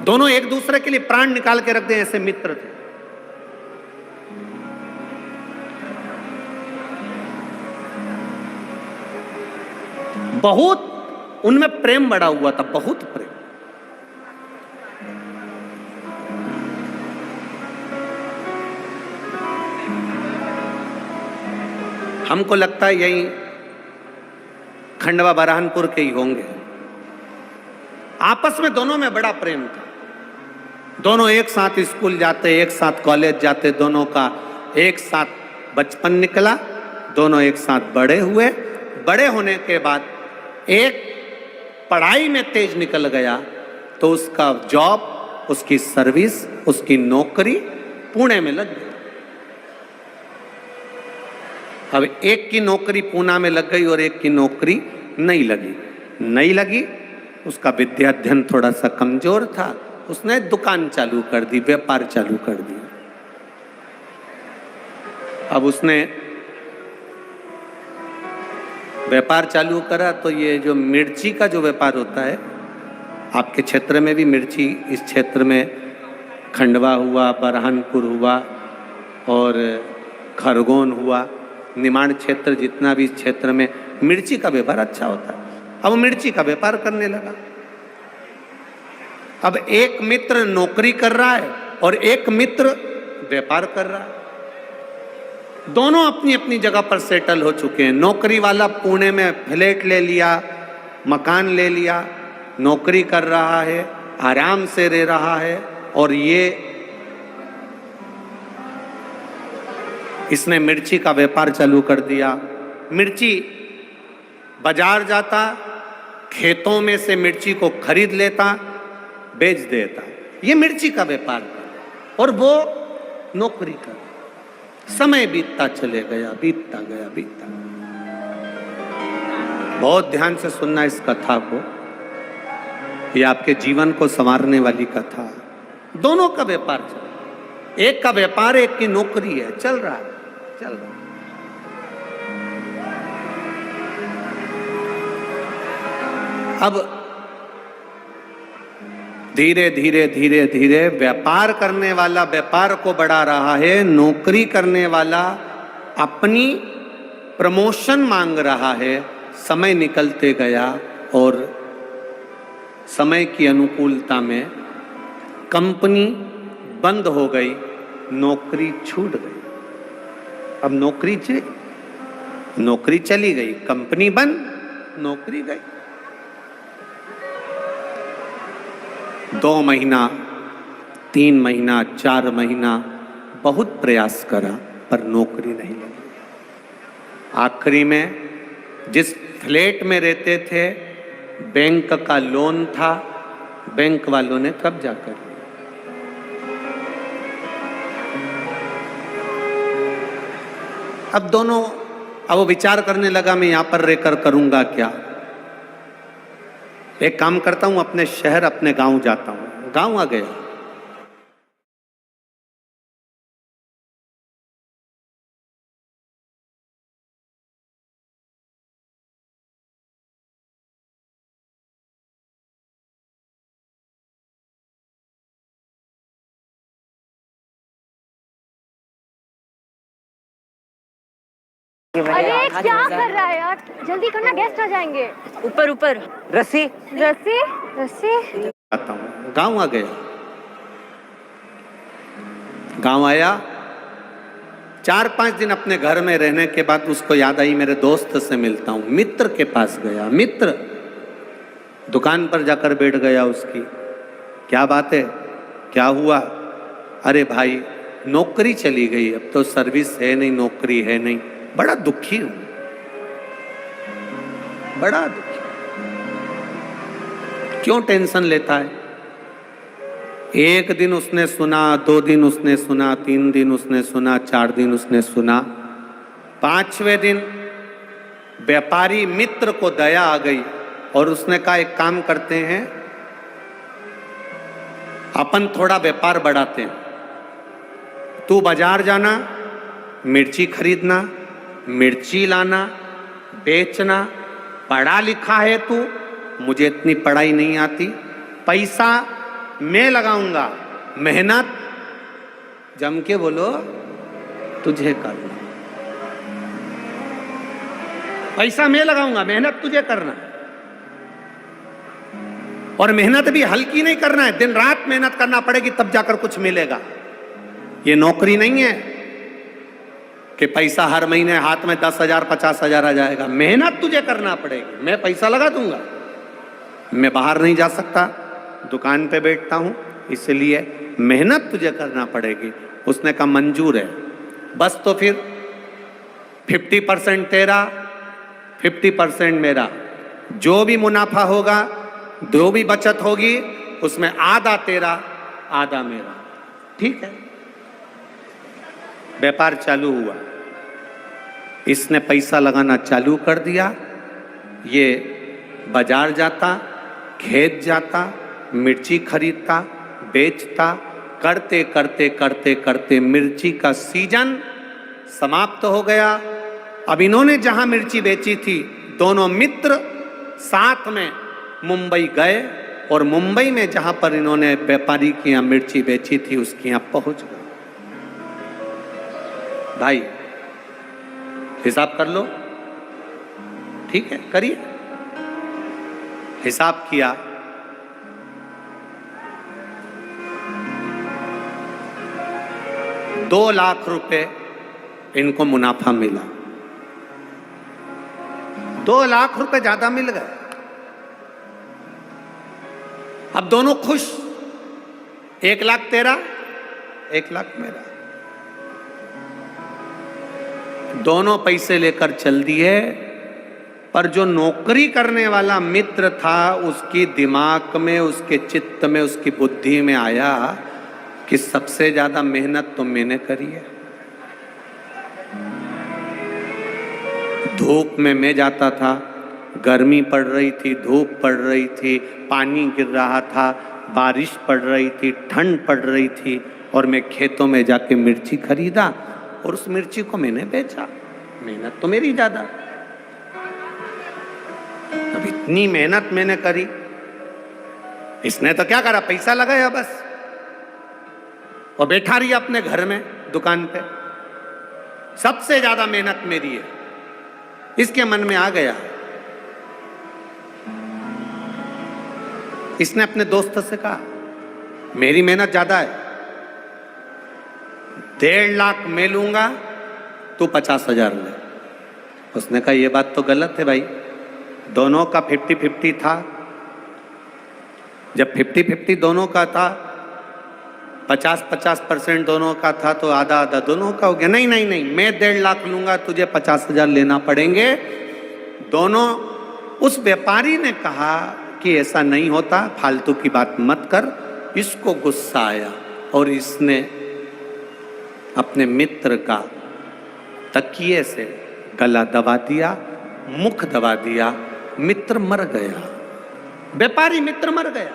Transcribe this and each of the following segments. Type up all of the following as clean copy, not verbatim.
दोनों एक दूसरे के लिए प्राण निकाल के रख दें, ऐसे मित्र थे। बहुत उनमें प्रेम बड़ा हुआ था, बहुत प्रेम। हमको लगता है यही खंडवा बरहानपुर के ही होंगे। आपस में दोनों में बड़ा प्रेम था। दोनों एक साथ स्कूल जाते, एक साथ कॉलेज जाते, दोनों का एक साथ बचपन निकला, दोनों एक साथ बड़े हुए। बड़े होने के बाद एक पढ़ाई में तेज निकल गया तो उसका जॉब, उसकी सर्विस, उसकी नौकरी पुणे में लग गई। अब एक की नौकरी पूना में लग गई और एक की नौकरी नहीं लगी। उसका विद्याध्ययन थोड़ा सा कमजोर था, उसने दुकान चालू कर दी, व्यापार चालू कर दिया। अब उसने व्यापार चालू करा तो ये जो मिर्ची का जो व्यापार होता है, आपके क्षेत्र में भी मिर्ची, इस क्षेत्र में खंडवा हुआ, बरहानपुर हुआ और खरगोन हुआ, निमाड़ क्षेत्र, जितना भी इस क्षेत्र में मिर्ची का व्यापार अच्छा होता है। अब मिर्ची का व्यापार करने लगा। अब एक मित्र नौकरी कर रहा है और एक मित्र व्यापार कर रहा है। दोनों अपनी अपनी जगह पर सेटल हो चुके हैं। नौकरी वाला पुणे में फ्लैट ले लिया, मकान ले लिया, नौकरी कर रहा है, आराम से रह रहा है। और इसने मिर्ची का व्यापार चालू कर दिया। मिर्ची बाजार जाता, खेतों में से मिर्ची को खरीद लेता, बेच देता। ये मिर्ची का व्यापार था और वो नौकरी कर। समय बीतता चले गया, बीतता गया। बहुत ध्यान से सुनना इस कथा को, ये आपके जीवन को संवारने वाली कथा। दोनों का व्यापार चल, एक का व्यापार, एक की नौकरी है, चल रहा है। अब धीरे धीरे व्यापार करने वाला व्यापार को बढ़ा रहा है, नौकरी करने वाला अपनी प्रमोशन मांग रहा है। समय निकलते गया और समय की अनुकूलता में कंपनी बंद हो गई, नौकरी छूट गई। अब नौकरी चली गई, कंपनी बंद, नौकरी गई। 2 महीना, 3 महीना, 4 महीना बहुत प्रयास करा पर नौकरी नहीं लगी। आखिरी में जिस फ्लैट में रहते थे, बैंक का लोन था, बैंक वालों ने कब्जा कर लिया। अब वो विचार करने लगा, मैं यहां पर रहकर करूंगा क्या? एक काम करता हूं, अपने शहर, अपने गांव जाता हूं। गांव आ गया। अरे क्या कर रहा है यार, जल्दी करना, गेस्ट आ जाएंगे। ऊपर ऊपर रस्सी रस्सी रस्सी। आता हूं। गांव आ गया। गांव आया, 4-5 दिन अपने घर में रहने के बाद उसको याद आई, मेरे दोस्त से मिलता हूं। मित्र के पास गया। मित्र दुकान पर जाकर बैठ गया। उसकी क्या बात है, क्या हुआ? अरे भाई, नौकरी चली गई, अब तो सर्विस है नहीं, नौकरी है नहीं, बड़ा दुखी हूं, बड़ा दुखी। क्यों टेंशन लेता है? 1 दिन उसने सुना, 2 दिन उसने सुना, 3 दिन उसने सुना, 4 दिन उसने सुना। 5वें दिन व्यापारी मित्र को दया आ गई और उसने कहा, एक काम करते हैं, अपन थोड़ा व्यापार बढ़ाते हैं। तू बाजार जाना, मिर्ची खरीदना, मिर्ची लाना, बेचना। पढ़ा लिखा है तू, मुझे इतनी पढ़ाई नहीं आती, पैसा मैं लगाऊंगा, मेहनत जम के बोलो तुझे करना। पैसा मैं लगाऊंगा, मेहनत तुझे करना। और मेहनत भी हल्की नहीं करना है, दिन रात मेहनत करना पड़ेगी तब जाकर कुछ मिलेगा। ये नौकरी नहीं है कि पैसा हर महीने हाथ में 10,000 50,000 आ जाएगा। मेहनत तुझे करना पड़ेगी। मैं पैसा लगा दूंगा, मैं बाहर नहीं जा सकता, दुकान पे बैठता हूं, इसलिए मेहनत तुझे करना पड़ेगी। उसने कहा मंजूर है। बस तो फिर 50% तेरा 50% मेरा, जो भी मुनाफा होगा, जो भी बचत होगी, उसमें आधा तेरा आधा मेरा। ठीक है। व्यापार चालू हुआ, इसने पैसा लगाना चालू कर दिया। ये बाजार जाता, खेत जाता, मिर्ची खरीदता, बेचता, करते करते करते करते मिर्ची का सीजन समाप्त हो गया। अब इन्होंने जहां मिर्ची बेची थी, दोनों मित्र साथ में मुंबई गए और मुंबई में जहां पर इन्होंने व्यापारी की यहां मिर्ची बेची थी, उसके यहां पहुंच गए। भाई हिसाब कर लो, ठीक है, करिए। हिसाब किया, ₹2,00,000 इनको मुनाफा मिला। ₹2,00,000 ज्यादा मिल गए। अब दोनों खुश, 1,00,000 तेरा 1,00,000 मेरा। दोनों पैसे लेकर चल दिए। पर जो नौकरी करने वाला मित्र था, उसकी दिमाग में, उसके चित्त में, उसकी बुद्धि में आया कि सबसे ज्यादा मेहनत तो मैंने करी है। धूप में मैं जाता था, गर्मी पड़ रही थी, धूप पड़ रही थी, पानी गिर रहा था, बारिश पड़ रही थी, ठंड पड़ रही थी, और मैं खेतों में जाके मिर्ची खरीदा और उस मिर्ची को मैंने बेचा। मेहनत तो मेरी ज्यादा। अब इतनी मेहनत मैंने करी, इसने तो क्या करा, पैसा लगाया बस, और बैठा रही अपने घर में दुकान पे। सबसे ज्यादा मेहनत मेरी है, इसके मन में आ गया। इसने अपने दोस्त से कहा मेरी मेहनत ज्यादा है, 1,50,000 मैं लूंगा, तू 50,000 ले। उसने कहा ये बात तो गलत है भाई, दोनों का 50-50 था। जब 50-50 दोनों का था, 50-50% दोनों का था, तो आधा आधा दोनों का हो गया। नहीं नहीं नहीं, मैं 1,50,000 लूंगा, तुझे 50,000 लेना पड़ेंगे दोनों। उस व्यापारी ने कहा कि ऐसा नहीं होता, फालतू की बात मत कर। इसको गुस्सा आया और इसने अपने मित्र का तकिए से गला दबा दिया, मुख दबा दिया। मित्र मर गया, व्यापारी मित्र मर गया।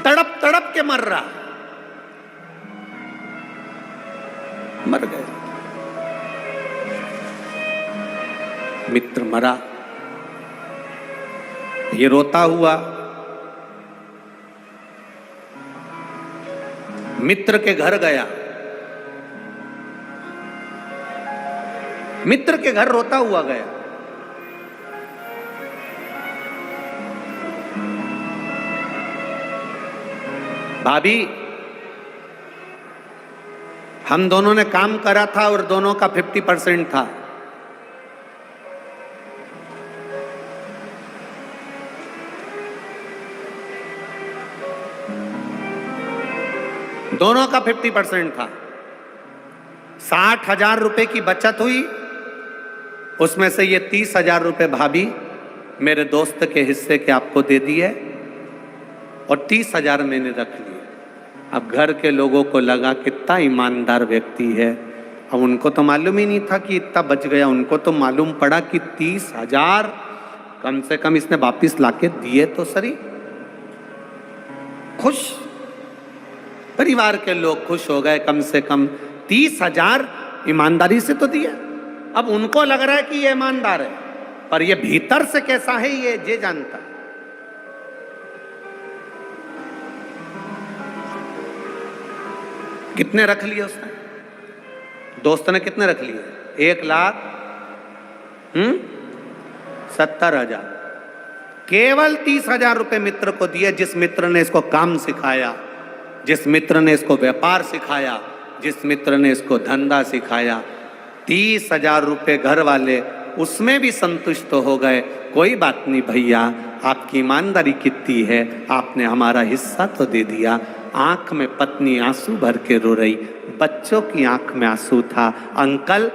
तड़प तड़प के मर रहा, मर गया। मित्र मरा, ये रोता हुआ मित्र के घर गया। मित्र के घर रोता हुआ गया। भाभी, हम दोनों ने काम करा था और दोनों का 50% था। दोनों का 50% था। 60,000 रुपए की बचत हुई, उसमें से ये 30,000 रुपए भाभी मेरे दोस्त के हिस्से के आपको दे दिए और 30,000 मैंने रख लिए। अब घर के लोगों को लगा कितना ईमानदार व्यक्ति है। अब उनको तो मालूम ही नहीं था कि इतना बच गया, उनको तो मालूम पड़ा कि 30,000 कम से कम इसने वापिस लाके दिए तो सही। खुश, परिवार के लोग खुश हो गए, कम से कम 30,000 ईमानदारी से तो दिया। अब उनको लग रहा है कि ये ईमानदार है, पर ये भीतर से कैसा है ये जानता है। कितने रख लिए उसने, दोस्त ने कितने रख लिए? 1,70,000। केवल 30,000 रुपए मित्र को दिए, जिस मित्र ने इसको काम सिखाया, जिस मित्र ने इसको व्यापार सिखाया, जिस मित्र ने इसको धंधा सिखाया। 30,000 रुपए घर वाले उसमें भी संतुष्ट हो गए। कोई बात नहीं भैया, आपकी ईमानदारी कितनी है, आपने हमारा हिस्सा तो दे दिया। आंख में पत्नी आंसू भर के रो रही, बच्चों की आंख में आंसू था। अंकल,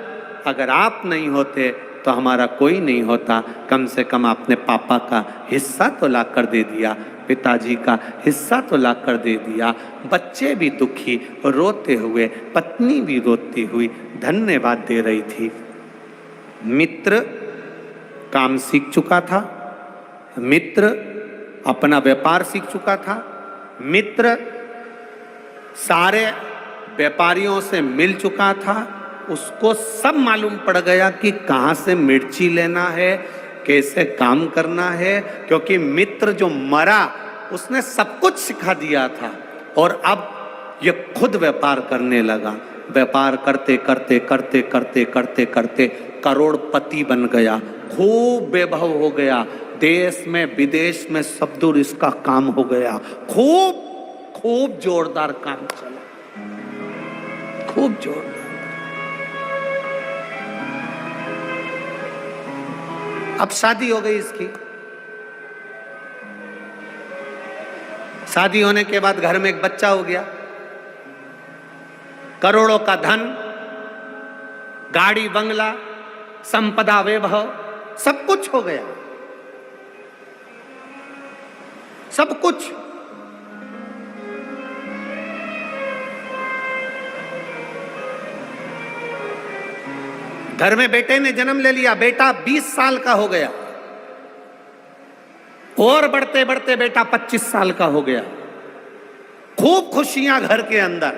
अगर आप नहीं होते तो हमारा कोई नहीं होता, कम से कम आपने पापा का हिस्सा तो ला कर दे दिया, पिताजी का हिस्सा तो ला कर दे दिया। बच्चे भी दुखी रोते हुए, पत्नी भी रोती हुई धन्यवाद दे रही थी। मित्र काम सीख चुका था, मित्र अपना व्यापार सीख चुका था, मित्र सारे व्यापारियों से मिल चुका था। उसको सब मालूम पड़ गया कि कहाँ से मिर्ची लेना है, कैसे काम करना है, क्योंकि मित्र जो मरा उसने सब कुछ सिखा दिया था। और अब ये खुद व्यापार करने लगा। व्यापार करते करते करते करते करते करते करोड़पति बन गया, खूब वैभव हो गया। देश में विदेश में सब दूर इसका काम हो गया। खूब खूब जोरदार काम चला, खूब जोरदार। अब शादी हो गई इसकी। शादी होने के बाद घर में एक बच्चा हो गया। करोड़ों का धन, गाड़ी बंगला, संपदा वैभव, सब कुछ हो गया, सब कुछ। घर में बेटे ने जन्म ले लिया। बेटा 20 साल का हो गया, और बढ़ते बढ़ते बेटा 25 साल का हो गया। खूब खुशियां घर के अंदर,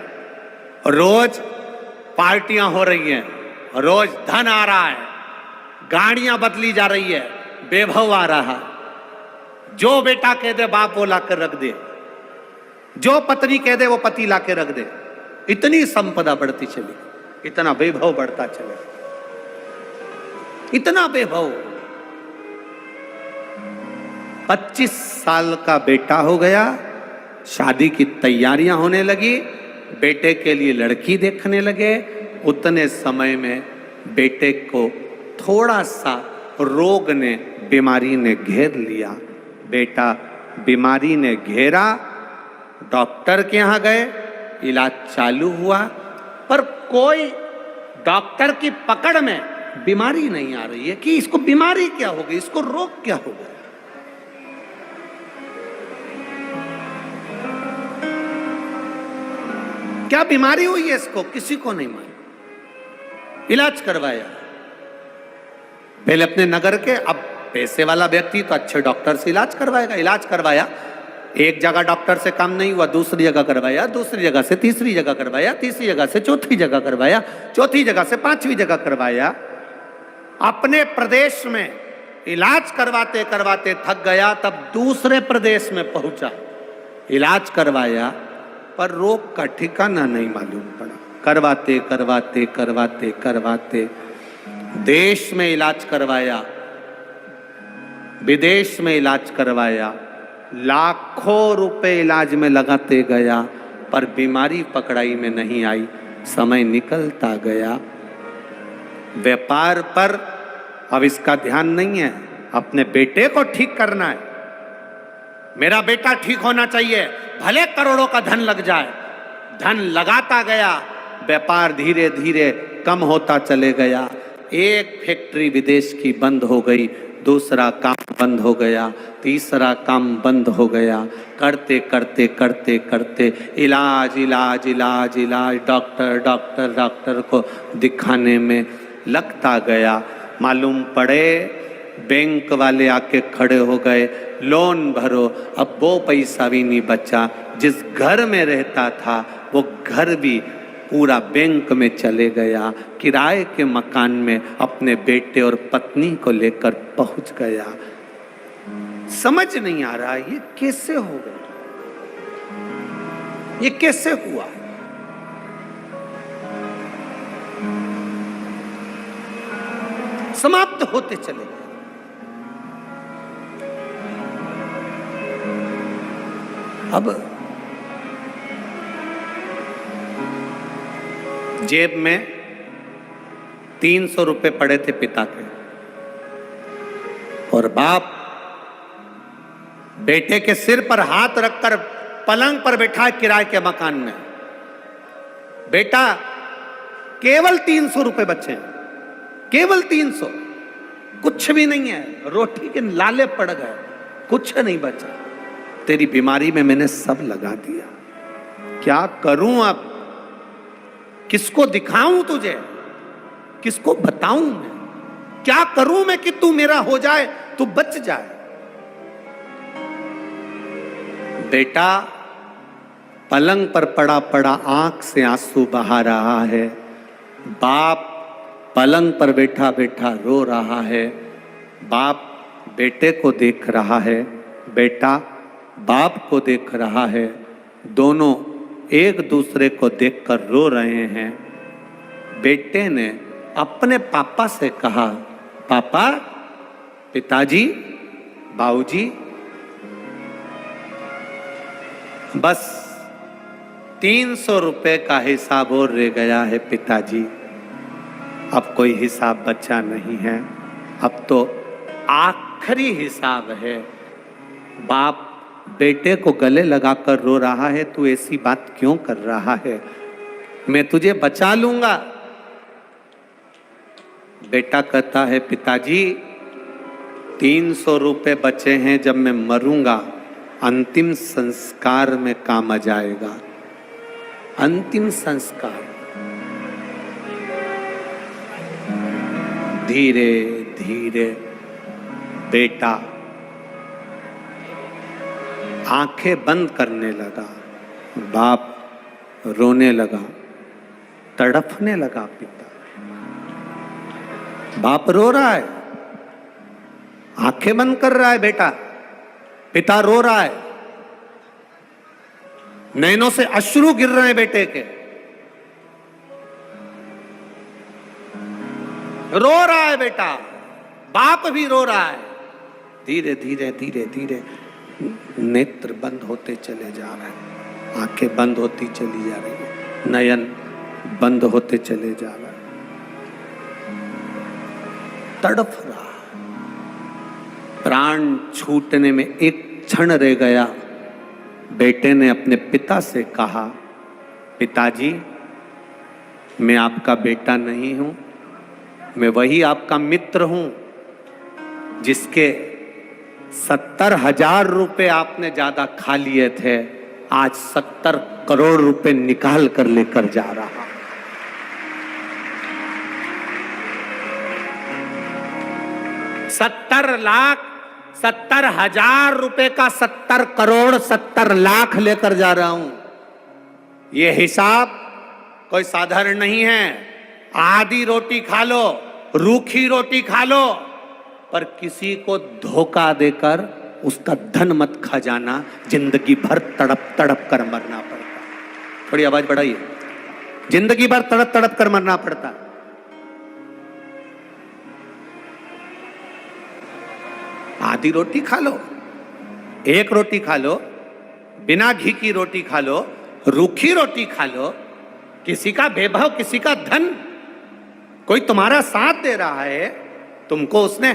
रोज पार्टियां हो रही हैं, रोज धन आ रहा है, गाड़ियां बदली जा रही है, वैभव आ रहा है। जो बेटा कह दे बाप वो ला कर रख दे, जो पत्नी कह दे वो पति ला के रख दे। इतनी संपदा बढ़ती चली, इतना वैभव बढ़ता चले, इतना वैभव। 25 साल का बेटा हो गया, शादी की तैयारियां होने लगी, बेटे के लिए लड़की देखने लगे। उतने समय में बेटे को थोड़ा सा रोग ने, बीमारी ने घेर लिया। बेटा बीमारी ने घेरा, डॉक्टर के यहाँ गए, इलाज चालू हुआ, पर कोई डॉक्टर की पकड़ में बीमारी नहीं आ रही है कि इसको बीमारी क्या हो गई, इसको रोग क्या हो गया। क्या बीमारी हुई है इसको, किसी को नहीं मालूम। इलाज करवाया पहले अपने नगर के, अब पैसे वाला व्यक्ति तो अच्छे डॉक्टर से इलाज करवाएगा। इलाज करवाया, एक जगह डॉक्टर से काम नहीं हुआ, दूसरी जगह करवाया, दूसरी जगह से तीसरी जगह करवाया, तीसरी जगह से चौथी जगह करवाया, चौथी जगह से पांचवी जगह करवाया। अपने प्रदेश में इलाज करवाते करवाते थक गया, तब दूसरे प्रदेश में पहुंचा, इलाज करवाया, पर रोग का ठिकाना नहीं मालूम पड़ा। करवाते करवाते करवाते करवाते देश में इलाज करवाया, विदेश में इलाज करवाया, लाखों रुपए इलाज में लगाते गया, पर बीमारी पकड़ाई में नहीं आई। समय निकलता गया, व्यापार पर अब इसका ध्यान नहीं है, अपने बेटे को ठीक करना है। मेरा बेटा ठीक होना चाहिए, भले करोड़ों का धन लग जाए। धन लगाता गया, व्यापार धीरे धीरे कम होता चले गया। एक फैक्ट्री विदेश की बंद हो गई, दूसरा काम बंद हो गया, तीसरा काम बंद हो गया। करते करते करते करते इलाज इलाज इलाज इलाज, डॉक्टर डॉक्टर डॉक्टर को दिखाने में लगता गया। मालूम पड़े बैंक वाले आके खड़े हो गए, लोन भरो। अब वो पैसा भी नहीं बचा, जिस घर में रहता था वो घर भी पूरा बैंक में चले गया, किराए के मकान में अपने बेटे और पत्नी को लेकर पहुंच गया। समझ नहीं आ रहा ये कैसे हो गया, ये कैसे हुआ। समाप्त होते चले गए। अब जेब में 300 रुपए पड़े थे पिता के, और बाप बेटे के सिर पर हाथ रखकर पलंग पर बैठा है किराए के मकान में। बेटा केवल 300 रुपए बचे हैं, केवल 300, कुछ भी नहीं है, रोटी के लाले पड़ गए, कुछ नहीं बचा। तेरी बीमारी में मैंने सब लगा दिया, क्या करूं अब, किसको दिखाऊं तुझे, किसको बताऊं मैं, क्या करूं मैं कि तू मेरा हो जाए, तू बच जाए। बेटा पलंग पर पड़ा पड़ा आंख से आंसू बहा रहा है। बाप पलंग पर बैठा बैठा रो रहा है। बाप बेटे को देख रहा है, बेटा बाप को देख रहा है। दोनों एक दूसरे को देखकर रो रहे हैं। बेटे ने अपने पापा से कहा, पापा, पिताजी, बाबूजी, बस 300 रुपए का हिसाब और रह गया है पिताजी, अब कोई हिसाब बचा नहीं है, अब तो आखिरी हिसाब है। बाप बेटे को गले लगाकर रो रहा है, तू ऐसी बात क्यों कर रहा है, मैं तुझे बचा लूंगा। बेटा कहता है, पिताजी 300 रुपए बचे हैं, जब मैं मरूंगा अंतिम संस्कार में काम आ जाएगा। अंतिम संस्कार। धीरे धीरे बेटा आंखें बंद करने लगा। बाप रोने लगा, तड़फने लगा। पिता, बाप रो रहा है, आंखें बंद कर रहा है बेटा, पिता रो रहा है, नैनों से अश्रु गिर रहे हैं बेटे के, रो रहा है बेटा, बाप भी रो रहा है। धीरे धीरे धीरे धीरे नेत्र बंद होते चले जा रहे हैं, आंखें बंद होती चली जा रही है, नयन बंद होते चले जा रहे हैं, तड़फ रहा। प्राण छूटने में एक क्षण रह गया। बेटे ने अपने पिता से कहा, पिताजी, मैं आपका बेटा नहीं हूं, मैं वही आपका मित्र हूं जिसके 70,000 रुपए आपने ज्यादा खा लिए थे, आज 70 करोड़ रुपए निकाल कर लेकर जा रहा। 70,000 रुपए का 70 करोड़ 70 लाख लेकर जा रहा हूं। यह हिसाब कोई साधारण नहीं है। आधी रोटी खा लो, रूखी रोटी खा लो, पर किसी को धोखा देकर उसका धन मत खा जाना, जिंदगी भर तड़प तड़प कर मरना पड़ता। थोड़ी आवाज बढ़ाइए। जिंदगी भर तड़प तड़प कर मरना पड़ता। आधी रोटी खा लो, एक रोटी खा लो, बिना घी की रोटी खा लो, रूखी रोटी खा लो, किसी का वैभव, किसी का धन, कोई तुम्हारा साथ दे रहा है, तुमको उसने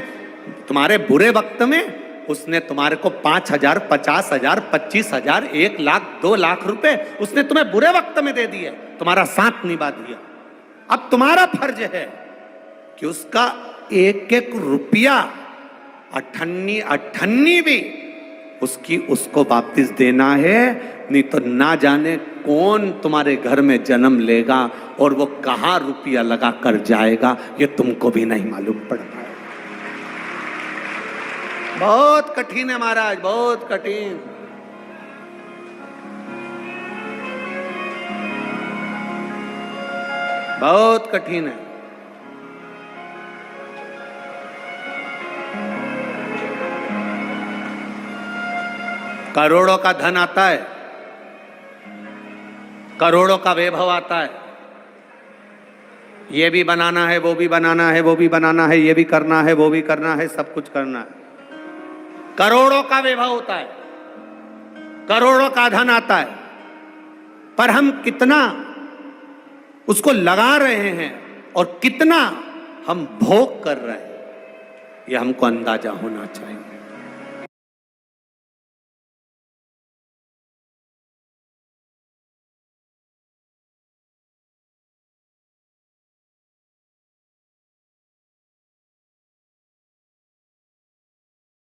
तुम्हारे बुरे वक्त में उसने तुम्हारे को 5,000, 50,000, 25,000, 1 लाख, 2 लाख रुपए उसने तुम्हें बुरे वक्त में दे दिए, तुम्हारा साथ निभा दिया। अब तुम्हारा फर्ज है कि उसका एक एक रुपया, अठन्नी भी उसको वापस देना है, नहीं तो ना जाने कौन तुम्हारे घर में जन्म लेगा और वो कहां रुपया लगा कर जाएगा, ये तुमको भी नहीं मालूम पड़ता है। बहुत कठिन है महाराज, बहुत कठिन। बहुत कठिन है। करोड़ों का धन आता है, करोड़ों का वैभव आता है, ये भी बनाना है, वो भी बनाना है, वो भी बनाना है, ये भी करना है, वो भी करना है, सब कुछ करना है। करोड़ों का वैभव होता है, करोड़ों का धन आता है, पर हम कितना उसको लगा रहे हैं और कितना हम भोग कर रहे हैं, यह हमको अंदाजा होना चाहिए।